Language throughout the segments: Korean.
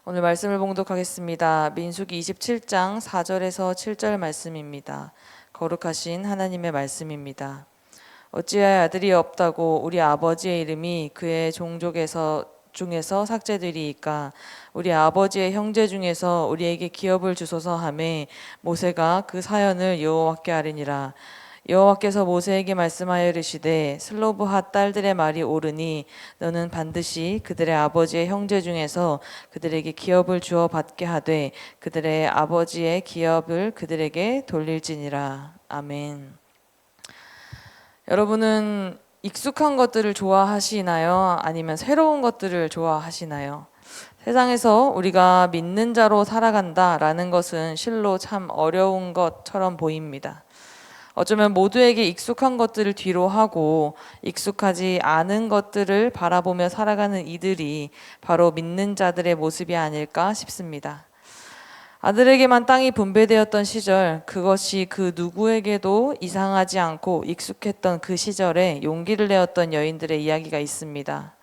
오늘 말씀을 봉독하겠습니다. 민수기 27장 4절에서 7절 말씀입니다. 거룩하신 하나님의 말씀입니다. 어찌하여 아들이 없다고 우리 아버지의 이름이 그의 종족에서 중에서 삭제되리이까. 우리 아버지의 형제 중에서 우리에게 기업을 주소서 하매 모세가 그 사연을 여호와께 아뢰니라. 여호와께서 모세에게 말씀하여 이르시되 슬로브핫 딸들의 말이 옳으니 너는 반드시 그들의 아버지의 형제 중에서 그들에게 기업을 주어 받게 하되 그들의 아버지의 기업을 그들에게 돌릴지니라. 아멘. 여러분은 익숙한 것들을 좋아하시나요? 아니면 새로운 것들을 좋아하시나요? 세상에서 우리가 믿는 자로 살아간다라는 것은 실로 참 어려운 것처럼 보입니다. 어쩌면 모두에게 익숙한 것들을 뒤로 하고 익숙하지 않은 것들을 바라보며 살아가는 이들이 바로 믿는 자들의 모습이 아닐까 싶습니다. 아들에게만 땅이 분배되었던 시절, 그것이 그 누구에게도 이상하지 않고 익숙했던 그 시절에 용기를 내었던 여인들의 이야기가 있습니다.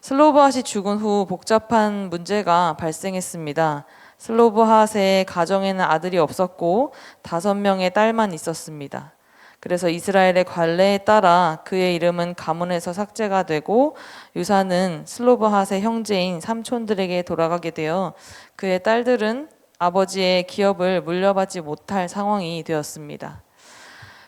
슬로브핫이 죽은 후 복잡한 문제가 발생했습니다. 슬로브핫의 가정에는 아들이 없었고 5명의 딸만 있었습니다. 그래서 이스라엘의 관례에 따라 그의 이름은 가문에서 삭제가 되고 유산은 슬로브핫의 형제인 삼촌들에게 돌아가게 되어 그의 딸들은 아버지의 기업을 물려받지 못할 상황이 되었습니다.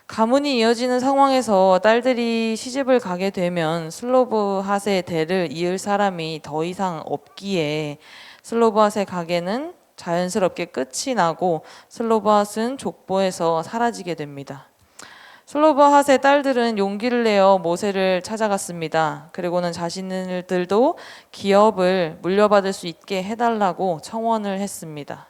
가문이 이어지는 상황에서 딸들이 시집을 가게 되면 슬로브핫의 대를 이을 사람이 더 이상 없기에 슬로브핫의 가게는 자연스럽게 끝이 나고 슬로브핫은 족보에서 사라지게 됩니다. 슬로브핫의 딸들은 용기를 내어 모세를 찾아갔습니다. 그리고는 자신들도 기업을 물려받을 수 있게 해달라고 청원을 했습니다.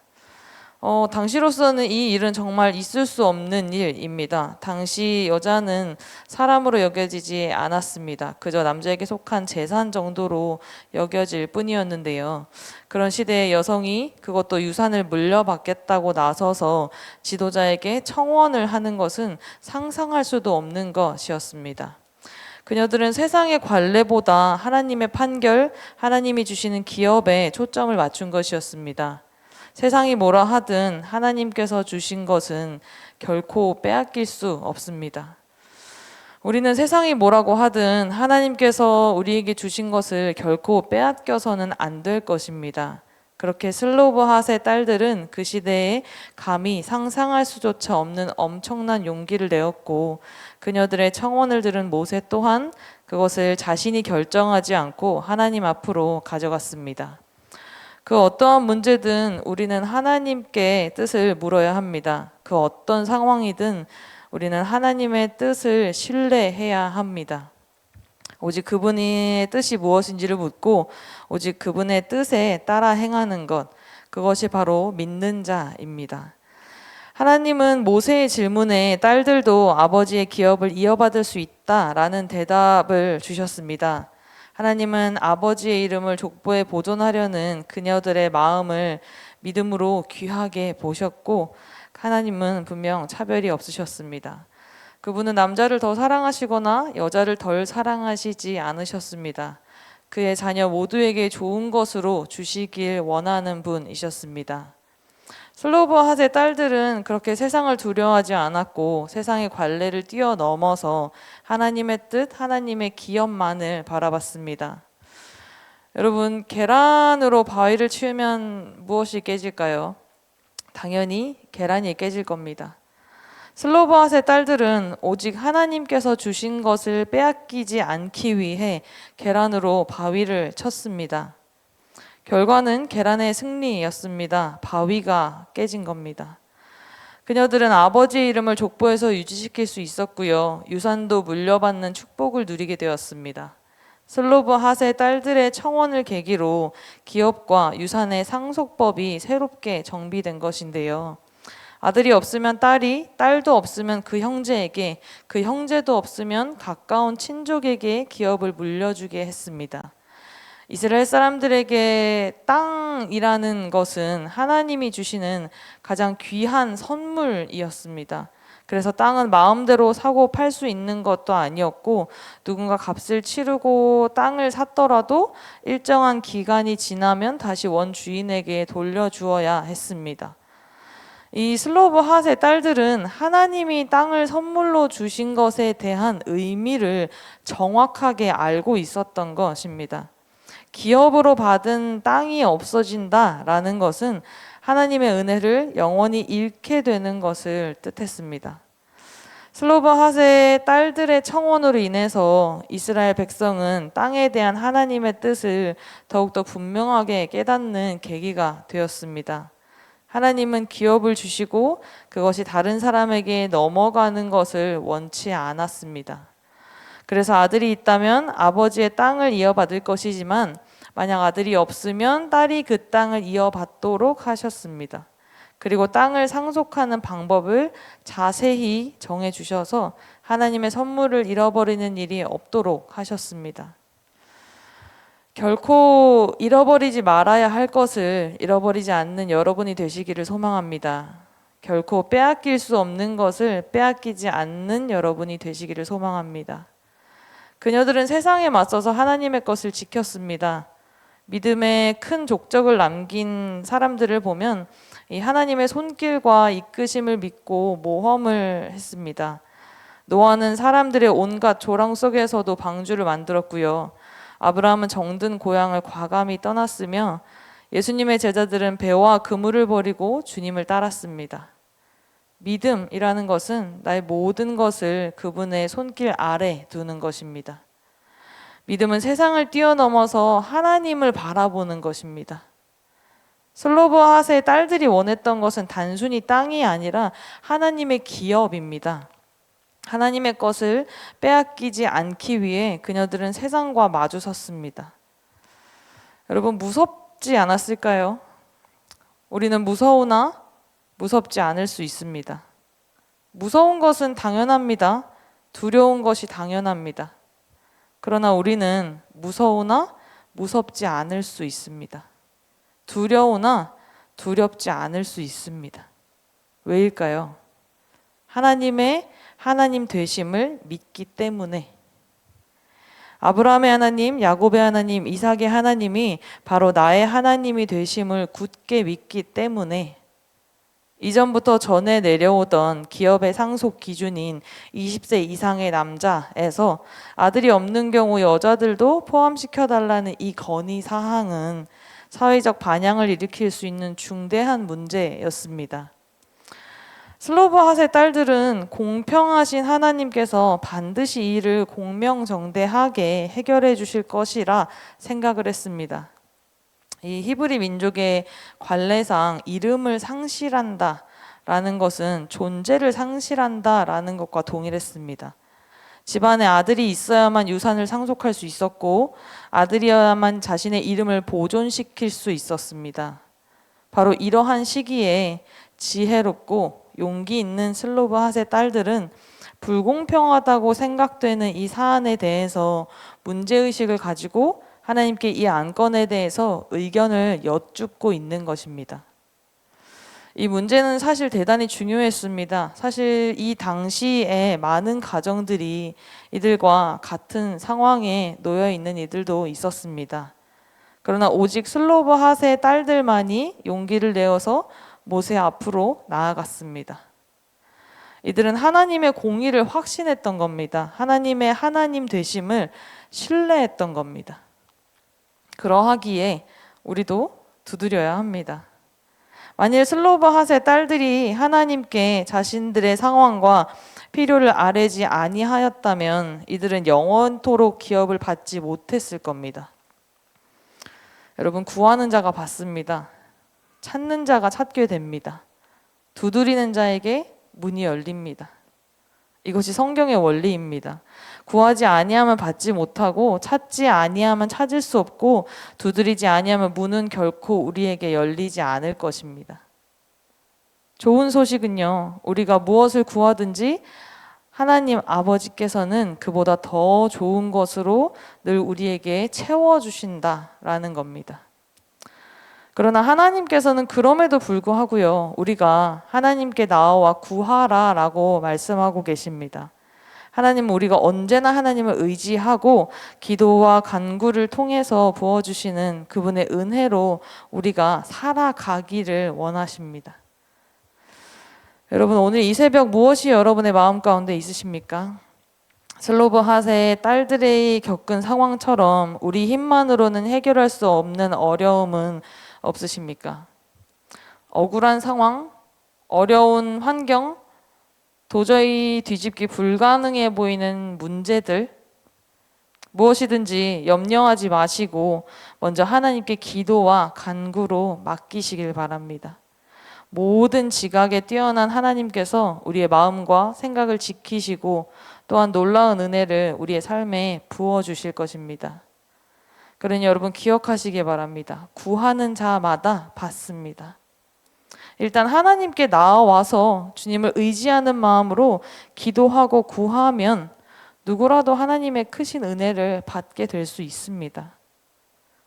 당시로서는 이 일은 정말 있을 수 없는 일입니다. 당시 여자는 사람으로 여겨지지 않았습니다. 그저 남자에게 속한 재산 정도로 여겨질 뿐이었는데요. 그런 시대의 여성이 그것도 유산을 물려받겠다고 나서서 지도자에게 청원을 하는 것은 상상할 수도 없는 것이었습니다. 그녀들은 세상의 관례보다 하나님의 판결, 하나님이 주시는 기업에 초점을 맞춘 것이었습니다. 세상이 뭐라 하든 하나님께서 주신 것은 결코 빼앗길 수 없습니다. 우리는 세상이 뭐라고 하든 하나님께서 우리에게 주신 것을 결코 빼앗겨서는 안 될 것입니다. 그렇게 슬로브핫의 딸들은 그 시대에 감히 상상할 수조차 없는 엄청난 용기를 내었고 그녀들의 청원을 들은 모세 또한 그것을 자신이 결정하지 않고 하나님 앞으로 가져갔습니다. 그 어떠한 문제든 우리는 하나님께 뜻을 물어야 합니다. 그 어떤 상황이든 우리는 하나님의 뜻을 신뢰해야 합니다. 오직 그분의 뜻이 무엇인지를 묻고 오직 그분의 뜻에 따라 행하는 것, 그것이 바로 믿는 자입니다. 하나님은 모세의 질문에 딸들도 아버지의 기업을 이어받을 수 있다라는 대답을 주셨습니다. 하나님은 아버지의 이름을 족보에 보존하려는 그녀들의 마음을 믿음으로 귀하게 보셨고 하나님은 분명 차별이 없으셨습니다. 그분은 남자를 더 사랑하시거나 여자를 덜 사랑하시지 않으셨습니다. 그의 자녀 모두에게 좋은 것으로 주시길 원하는 분이셨습니다. 슬로브핫의 딸들은 그렇게 세상을 두려워하지 않았고 세상의 관례를 뛰어넘어서 하나님의 뜻, 하나님의 기업만을 바라봤습니다. 여러분, 계란으로 바위를 치우면 무엇이 깨질까요? 당연히 계란이 깨질 겁니다. 슬로브핫의 딸들은 오직 하나님께서 주신 것을 빼앗기지 않기 위해 계란으로 바위를 쳤습니다. 결과는 계란의 승리였습니다. 바위가 깨진 겁니다. 그녀들은 아버지의 이름을 족보에서 유지시킬 수 있었고요. 유산도 물려받는 축복을 누리게 되었습니다. 슬로브핫의 딸들의 청원을 계기로 기업과 유산의 상속법이 새롭게 정비된 것인데요. 아들이 없으면 딸이, 딸도 없으면 그 형제에게, 그 형제도 없으면 가까운 친족에게 기업을 물려주게 했습니다. 이스라엘 사람들에게 땅이라는 것은 하나님이 주시는 가장 귀한 선물이었습니다. 그래서 땅은 마음대로 사고 팔 수 있는 것도 아니었고 누군가 값을 치르고 땅을 샀더라도 일정한 기간이 지나면 다시 원주인에게 돌려주어야 했습니다. 이 슬로브 핫의 딸들은 하나님이 땅을 선물로 주신 것에 대한 의미를 정확하게 알고 있었던 것입니다. 기업으로 받은 땅이 없어진다라는 것은 하나님의 은혜를 영원히 잃게 되는 것을 뜻했습니다. 슬로브 핫의 딸들의 청원으로 인해서 이스라엘 백성은 땅에 대한 하나님의 뜻을 더욱더 분명하게 깨닫는 계기가 되었습니다. 하나님은 기업을 주시고 그것이 다른 사람에게 넘어가는 것을 원치 않았습니다. 그래서 아들이 있다면 아버지의 땅을 이어받을 것이지만 만약 아들이 없으면 딸이 그 땅을 이어받도록 하셨습니다. 그리고 땅을 상속하는 방법을 자세히 정해주셔서 하나님의 선물을 잃어버리는 일이 없도록 하셨습니다. 결코 잃어버리지 말아야 할 것을 잃어버리지 않는 여러분이 되시기를 소망합니다. 결코 빼앗길 수 없는 것을 빼앗기지 않는 여러분이 되시기를 소망합니다. 그녀들은 세상에 맞서서 하나님의 것을 지켰습니다. 믿음의 큰 족적을 남긴 사람들을 보면 이 하나님의 손길과 이끄심을 믿고 모험을 했습니다. 노아는 사람들의 온갖 조랑 속에서도 방주를 만들었고요. 아브라함은 정든 고향을 과감히 떠났으며 예수님의 제자들은 배와 그물을 버리고 주님을 따랐습니다. 믿음이라는 것은 나의 모든 것을 그분의 손길 아래 두는 것입니다. 믿음은 세상을 뛰어넘어서 하나님을 바라보는 것입니다. 슬로브 핫의 딸들이 원했던 것은 단순히 땅이 아니라 하나님의 기업입니다. 하나님의 것을 빼앗기지 않기 위해 그녀들은 세상과 마주 섰습니다. 여러분, 무섭지 않았을까요? 우리는 무서우나 무섭지 않을 수 있습니다. 무서운 것은 당연합니다. 두려운 것이 당연합니다. 그러나 우리는 무서우나 무섭지 않을 수 있습니다. 두려우나 두렵지 않을 수 있습니다. 왜일까요? 하나님의 하나님 되심을 믿기 때문에. 아브라함의 하나님, 야곱의 하나님, 이삭의 하나님이 바로 나의 하나님이 되심을 굳게 믿기 때문에 이전부터 전해 내려오던 기업의 상속 기준인 20세 이상의 남자에서 아들이 없는 경우 여자들도 포함시켜달라는 이 건의 사항은 사회적 반향을 일으킬 수 있는 중대한 문제였습니다. 슬로브 핫의 딸들은 공평하신 하나님께서 반드시 이 일을 공명정대하게 해결해 주실 것이라 생각을 했습니다. 이 히브리 민족의 관례상 이름을 상실한다 라는 것은 존재를 상실한다 라는 것과 동일했습니다. 집안에 아들이 있어야만 유산을 상속할 수 있었고 아들이어야만 자신의 이름을 보존시킬 수 있었습니다. 바로 이러한 시기에 지혜롭고 용기 있는 슬로브 핫의 딸들은 불공평하다고 생각되는 이 사안에 대해서 문제의식을 가지고 하나님께 이 안건에 대해서 의견을 여쭙고 있는 것입니다. 이 문제는 사실 대단히 중요했습니다. 사실 이 당시에 많은 가정들이 이들과 같은 상황에 놓여 있는 이들도 있었습니다. 그러나 오직 슬로브 핫의 딸들만이 용기를 내어서 모세 앞으로 나아갔습니다. 이들은 하나님의 공의를 확신했던 겁니다. 하나님의 하나님 되심을 신뢰했던 겁니다. 그러하기에 우리도 두드려야 합니다. 만일 슬로브 핫의 딸들이 하나님께 자신들의 상황과 필요를 아뢰지 아니하였다면 이들은 영원토록 기업을 받지 못했을 겁니다. 여러분, 구하는 자가 받습니다. 찾는 자가 찾게 됩니다. 두드리는 자에게 문이 열립니다. 이것이 성경의 원리입니다. 구하지 아니하면 받지 못하고 찾지 아니하면 찾을 수 없고 두드리지 아니하면 문은 결코 우리에게 열리지 않을 것입니다. 좋은 소식은요, 우리가 무엇을 구하든지 하나님 아버지께서는 그보다 더 좋은 것으로 늘 우리에게 채워주신다라는 겁니다. 그러나 하나님께서는 그럼에도 불구하고요, 우리가 하나님께 나와 구하라라고 말씀하고 계십니다. 하나님은 우리가 언제나 하나님을 의지하고 기도와 간구를 통해서 부어주시는 그분의 은혜로 우리가 살아가기를 원하십니다. 여러분, 오늘 이 새벽 무엇이 여러분의 마음 가운데 있으십니까? 슬로브핫의 딸들이 겪은 상황처럼 우리 힘만으로는 해결할 수 없는 어려움은 없으십니까? 억울한 상황, 어려운 환경, 도저히 뒤집기 불가능해 보이는 문제들, 무엇이든지 염려하지 마시고 먼저 하나님께 기도와 간구로 맡기시길 바랍니다. 모든 지각에 뛰어난 하나님께서 우리의 마음과 생각을 지키시고 또한 놀라운 은혜를 우리의 삶에 부어주실 것입니다. 그러니 여러분 기억하시기 바랍니다. 구하는 자마다 받습니다. 일단 하나님께 나와서 주님을 의지하는 마음으로 기도하고 구하면 누구라도 하나님의 크신 은혜를 받게 될 수 있습니다.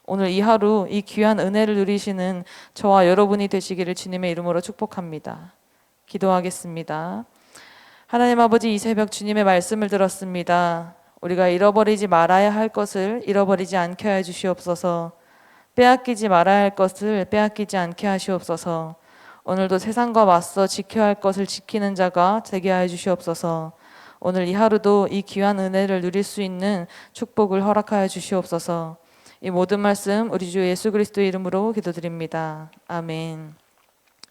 오늘 이 하루 이 귀한 은혜를 누리시는 저와 여러분이 되시기를 주님의 이름으로 축복합니다. 기도하겠습니다. 하나님 아버지, 이 새벽 주님의 말씀을 들었습니다. 우리가 잃어버리지 말아야 할 것을 잃어버리지 않게 해 주시옵소서. 빼앗기지 말아야 할 것을 빼앗기지 않게 하시옵소서. 오늘도 세상과 맞서 지켜야 할 것을 지키는 자가 되게 해 주시옵소서. 오늘 이 하루도 이 귀한 은혜를 누릴 수 있는 축복을 허락하여 주시옵소서. 이 모든 말씀 우리 주 예수 그리스도의 이름으로 기도드립니다. 아멘.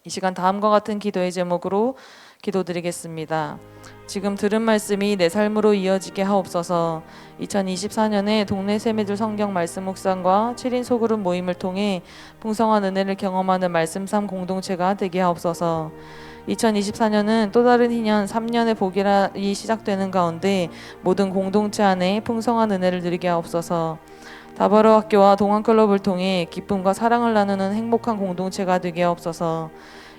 이 시간 다음과 같은 기도의 제목으로 기도드리겠습니다. 지금 들은 말씀이 내 삶으로 이어지게 하옵소서. 2024년에 동네 세미들 성경 말씀 묵상과 7인 소그룹 모임을 통해 풍성한 은혜를 경험하는 말씀 삶 공동체가 되게 하옵소서. 2024년은 또 다른 희년 3년의 복이라이 시작되는 가운데 모든 공동체 안에 풍성한 은혜를 누리게 하옵소서. 다바로 학교와 동안클럽을 통해 기쁨과 사랑을 나누는 행복한 공동체가 되게 하옵소서.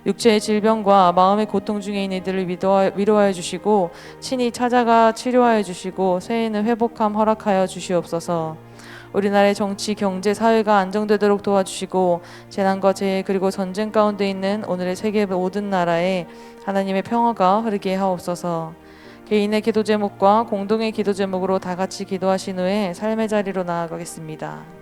육체의 질병과 마음의 고통 중에 있는 이들을 위로하여 주시고 친히 찾아가 치료하여 주시고 새해에는 회복함 허락하여 주시옵소서. 우리나라의 정치, 경제, 사회가 안정되도록 도와주시고 재난과 재해 그리고 전쟁 가운데 있는 오늘의 세계 모든 나라에 하나님의 평화가 흐르게 하옵소서. 개인의 기도 제목과 공동의 기도 제목으로 다 같이 기도하신 후에 삶의 자리로 나아가겠습니다.